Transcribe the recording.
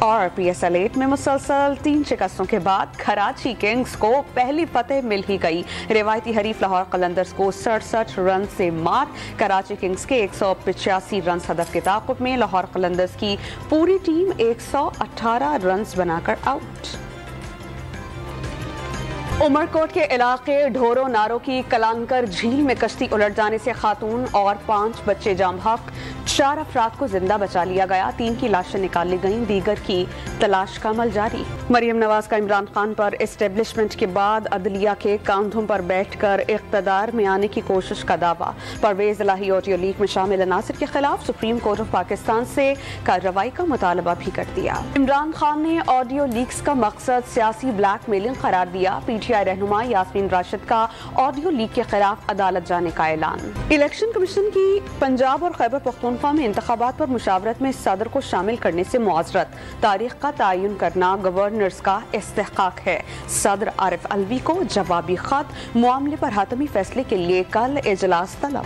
और PSL 8 में मुसलसल 3 शिकस्तों के बाद कराची किंग्स को पहली फतेह मिल ही गई। रिवायती हरीफ लाहौर कलंदर्स को 67 रन से मात। कराची किंग्स के 185 रन हदफ के ताक़ुब में लाहौर कलंदर्स की पूरी टीम 118 रन बनाकर आउट। उमरकोट के इलाके ढोरो नारो की कलांकर झील में कश्ती उलट जाने से खातून और 5 बच्चे जाम हक। 4 अफराद को जिंदा बचा लिया गया, 3 की लाशें निकाली गईं, दीगर की तलाश का अमल जारी। मरियम नवाज का इमरान खान पर एस्टेब्लिशमेंट के बाद अदलिया के कांधों पर बैठकर इख्तदार में आने की कोशिश का दावा। परवेज इलाही ऑडियो लीक में शामिल अनासिर के खिलाफ सुप्रीम कोर्ट ऑफ पाकिस्तान से कार्रवाई का मुतालबा भी कर दिया। इमरान खान ने ऑडियो लीक्स का मकसद सियासी ब्लैकमेलिंग करार दिया। PTI रहनुमा यास्मीन राशिद का ऑडियो लीक के खिलाफ अदालत जाने का ऐलान। इलेक्शन कमीशन की पंजाब और खैबर पख्तूनख्वा में इंतखाबात पर मुशावरत में सदर को शामिल करने से मुआज़रत। तारीख का तयन करना गवर्नर्स का इस्तेहकाक है। सदर आरिफ अलवी को जवाबी खत। मामले पर हातमी फैसले के लिए कल इजलास तलब।